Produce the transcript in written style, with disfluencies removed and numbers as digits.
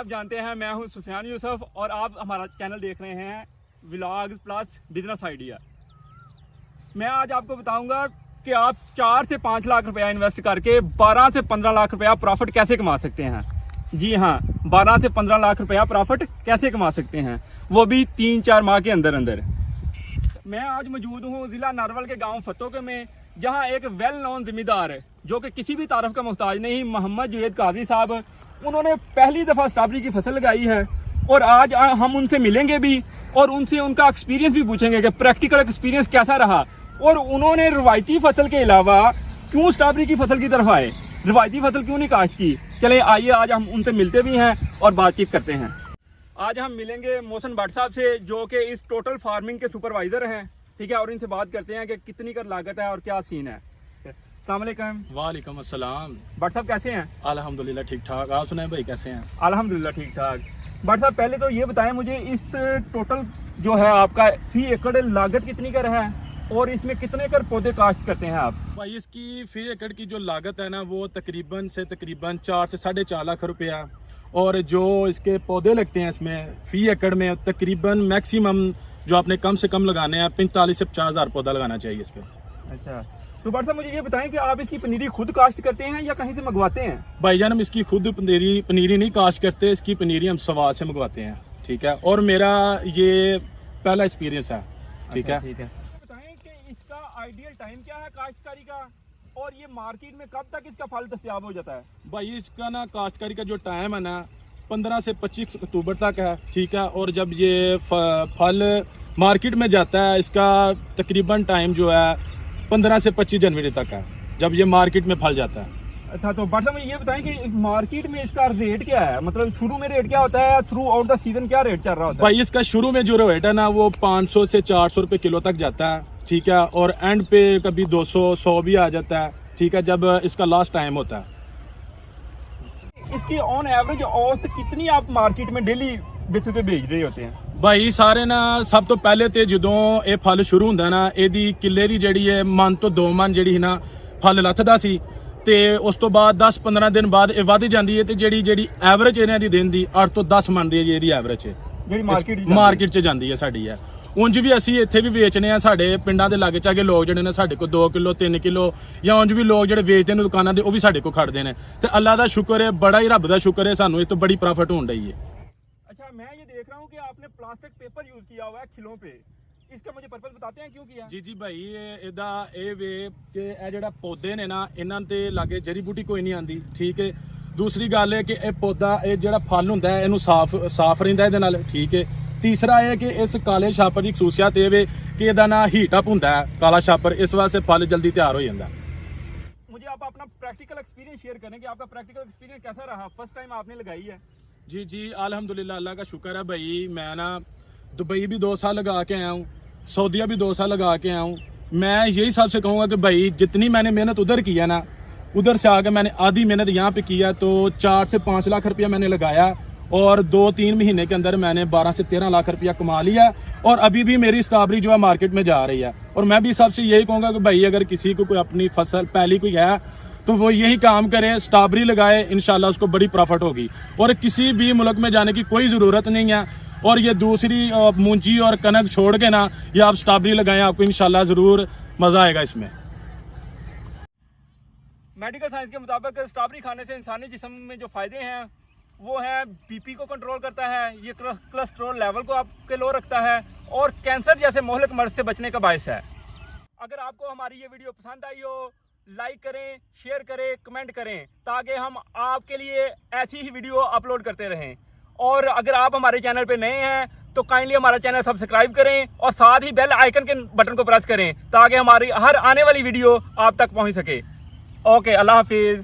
आप जानते हैं मैं हूं सुफियान यूसुफ और आप हमारा चैनल देख रहे हैं व्लॉग्स प्लस बिजनेस आइडिया। मैं आज आपको बताऊंगा कि आप 4 से 5 लाख रुपया इन्वेस्ट करके 12 से 15 लाख रुपया प्रॉफिट कैसे कमा सकते हैं। जी हाँ, 12 से 15 लाख रुपया प्रॉफिट कैसे कमा सकते हैं, वो भी 3-4 माह के अंदर अंदर। मैं आज मौजूद हूँ ज़िला नारवल के गांव फतोके में, जहां एक वेल नोन ज़मींदार जो कि किसी भी तारफ का मोहताज नहीं, मोहम्मद जुवेद काजी साहब, उन्होंने पहली दफ़ा स्ट्रॉबेरी की फसल लगाई है। और आज हम उनसे मिलेंगे भी और उनसे उनका एक्सपीरियंस भी पूछेंगे कि प्रैक्टिकल एक्सपीरियंस कैसा रहा और उन्होंने रवायती फसल के अलावा क्यों स्ट्रॉबेरी की फसल की तरफ आए, रवायती फसल क्यों नहीं काश्त की। चलें आइए आज हम उनसे मिलते भी हैं और बातचीत करते हैं। आज हम मिलेंगे मोहसिन भट्ट साहब से, जो कि इस टोटल फार्मिंग के सुपरवाइजर हैं, ठीक है, और इनसे बात करते हैं कि कितनी कर लागत है और क्या सीन है। अस्सलाम वालेकुम। वालेकुम अस्सलाम। भट्ट साहब कैसे हैं? अल्हम्दुलिल्लाह ठीक ठाक। आप सुनाएं भाई कैसे हैं? अल्हम्दुलिल्लाह ठीक ठाक। भट्ट साहब पहले तो ये बताएं मुझे, इस टोटल जो है आपका फी एकड़ लागत कितनी कर है और इसमें कितने कर पौधे काश्त करते हैं आप? भाई इसकी फी एकड़ की जो लागत है ना, वो तकरीबन 4 से 4.5 लाख रुपया, और जो इसके पौधे लगते हैं इसमें फी एकड़ में तकरीबन मैक्सिमम जो आपने कम से कम लगाने हैं 45 से 50 हज़ार पौधा लगाना चाहिए इस पर। अच्छा, तो भट्ट साहब मुझे ये बताएं कि आप इसकी पनीरी खुद काश्त करते हैं या कहीं से मंगवाते हैं? भाईजान हम इसकी खुद पनीरी नहीं काश्त करते, इसकी पनीरी हम सवाद से मंगवाते हैं, ठीक है। और मेरा ये पहला एक्सपीरियंस है, ठीक है। ठीक है, बताएं कि इसका आइडियल टाइम क्या है काश्तकारी का और ये मार्केट में कब तक इसका फल दस्तयाब हो जाता है? भाई इसका ना काश्तकारी का जो टाइम है ना 15 से 25 अक्टूबर तक है, ठीक है। और जब ये फल मार्केट में जाता है, इसका तकरीबन टाइम जो है 15 से 25 जनवरी तक है, जब ये मार्केट में फल जाता है। अच्छा, तो भट्ट साहब मुझे ये बताएं कि मार्केट में इसका रेट क्या है, मतलब शुरू में रेट क्या होता है, थ्रू आउट द सीजन क्या रेट चल रहा होता है? भाई इसका शुरू में जो रेट है ना वो 500 से 400 रुपये किलो तक जाता है, ठीक है। और एंड पे कभी 200-100 भी आ जाता है, ठीक है, जब इसका लास्ट टाइम होता है। इसकी ऑन एवरेज औसत कितनी आप मार्केट में डेली बेसिस पे बेच रहे होते हैं? भाई सारे ना सब तो पहले तो ਜਦੋਂ ਇਹ ਫਲ ਸ਼ੁਰੂ ਹੁੰਦਾ ਨਾ, ਇਹਦੀ ਕਿੱਲੇ ਦੀ ਜਿਹੜੀ ਹੈ ਮਨ ਤੋਂ 2 ਮਨ ਜਿਹੜੀ ਨਾ ਫਲ ਲੱਥਦਾ ਸੀ, ਤੇ ਉਸ ਤੋਂ ਬਾਅਦ 10-15 ਦਿਨ ਬਾਅਦ ਇਹ ਵੱਧ ਜਾਂਦੀ ਹੈ, ਤੇ ਜਿਹੜੀ ਐਵਰੇਜ ਇਹਨਾਂ ਦੀ ਦਿਨ ਦੀ 8 ਤੋਂ 10 ਮਨ ਦੀ ਇਹਦੀ ਐਵਰੇਜ ਹੈ, ਜਿਹੜੀ ਮਾਰਕੀਟ 'ਚ ਜਾਂਦੀ ਹੈ ਸਾਡੀ ਹੈ। ਉਂਝ ਵੀ ਅਸੀਂ ਇੱਥੇ ਵੀ ਵੇਚਨੇ ਆ, ਸਾਡੇ ਪਿੰਡਾਂ ਦੇ ਲਾਗੇ ਚਾਗੇ ਲੋਕ ਜਿਹੜੇ ਨੇ ਸਾਡੇ ਕੋਲ 2 ਕਿਲੋ 3 ਕਿਲੋ ਜਾਂ ਉਂਝ ਵੀ ਲੋਕ ਜਿਹੜੇ ਵੇਚਦੇ ਨੇ ਦੁਕਾਨਾਂ ਦੇ, ਉਹ ਵੀ ਸਾਡੇ ਕੋਲ ਖੜਦੇ ਨੇ। ਤੇ ਅੱਲਾ ਦਾ ਸ਼ੁਕਰ ਹੈ, ਬੜਾ ਹੀ ਰੱਬ ਦਾ ਸ਼ੁਕਰ ਹੈ, ਸਾਨੂੰ ਇਹ ਤੋਂ ਬੜੀ ਪ੍ਰੋਫਿਟ ਹੋਣ ਰਹੀ ਹੈ। अच्छा, मैं ये देख रहा हूँ कि आपने प्लास्टिक पेपर यूज किया हुआ है खिलों पे, इसका मुझे पर्पस बताते हैं क्यों किया? ਜੀ ਭਾਈ ਇਹਦਾ ਇਹ ਵੇ ਕਿ ਇਹ ਜਿਹੜਾ ਪੌਦੇ ਨੇ ਨਾ, ਇਹਨਾਂ ਤੇ ਲਾਗੇ ਜੜੀ ਬੂਟੀ ਕੋਈ ਨਹੀਂ ਆਂਦੀ, ਠੀਕ ਹੈ। ਦੂਸਰੀ ਗੱਲ ਹੈ ਕਿ ਇਹ ਪੌਦਾ ਇਹ ਜਿਹੜਾ ਫਲ ਹੁੰਦਾ ਹੈ ਇਹਨੂੰ ਸਾਫ਼ ਰਹਿੰਦਾ ਇਹਦੇ ਨਾਲ, ਠੀਕ ਹੈ। ਤੀਸਰਾ ਇਹ ਕਿ ਇਸ ਕਾਲੇ ਛਾਪਰ ਦੀ ਖਸੂਸੀਅਤ ਇਹ ਵੇ ਕਿ ਇਹਦਾ ਨਾ ਹੀਟ ਅਪ ਹੁੰਦਾ ਹੈ ਕਾਲਾ ਛਾਪਰ, ਇਸ ਵਾਸਤੇ ਫਲ ਜਲਦੀ ਤਿਆਰ ਹੋ ਜਾਂਦਾ। मुझे आप अपना प्रैक्टिकल एक्सपीरियंस शेयर करें कि आपका प्रैक्टिकल एक्सपीरियंस कैसा रहा, फर्स्ट टाइम आपने लगाई है? जी अल्हम्दुलिल्लाह, अल्लाह का शुक्र है भाई। मैं ना दुबई भी 2 साल लगा के आया हूँ, सऊदीया भी 2 साल लगा के आया हूँ। मैं यही सबसे कहूँगा कि भाई जितनी मैंने मेहनत उधर किया ना, उधर से आगे मैंने आधी मेहनत यहाँ पे किया, तो 4 से 5 लाख रुपया मैंने लगाया और 2-3 महीने के अंदर मैंने 12 से 13 लाख रुपया कमा लिया। और अभी भी मेरी स्ट्रॉबेरी जो है मार्केट में जा रही है। और मैं भी सबसे यही कहूँगा कि भाई अगर किसी को कोई अपनी फसल पहली कोई है तो वो यही काम करे, स्ट्रॉबेरी लगाए, इंशाल्लाह उसको बड़ी प्रॉफिट होगी। और किसी भी मुल्क में जाने की कोई ज़रूरत नहीं है। और ये दूसरी मूंजी और कनक छोड़ के ना ये आप स्ट्रॉबेरी लगाएं, आपको इंशाल्लाह ज़रूर मज़ा आएगा इसमें। मेडिकल साइंस के मुताबिक स्ट्रॉबेरी खाने से इंसानी जिस्म में जो फ़ायदे हैं वो है बीपी को कंट्रोल करता है, ये कोलेस्ट्रॉल लेवल को आपके लो रखता है और कैंसर जैसे मोहलिक मर्ज से बचने का बायस है। अगर आपको हमारी ये वीडियो पसंद आई हो, लाइक करें, शेयर करें, कमेंट करें, ताकि हम आपके लिए ऐसी ही वीडियो अपलोड करते रहें। और अगर आप हमारे चैनल पे नए हैं तो काइंडली हमारा चैनल सब्सक्राइब करें और साथ ही बेल आइकन के बटन को प्रेस करें ताकि हमारी हर आने वाली वीडियो आप तक पहुंच सके। ओके, अल्लाह हाफिज़।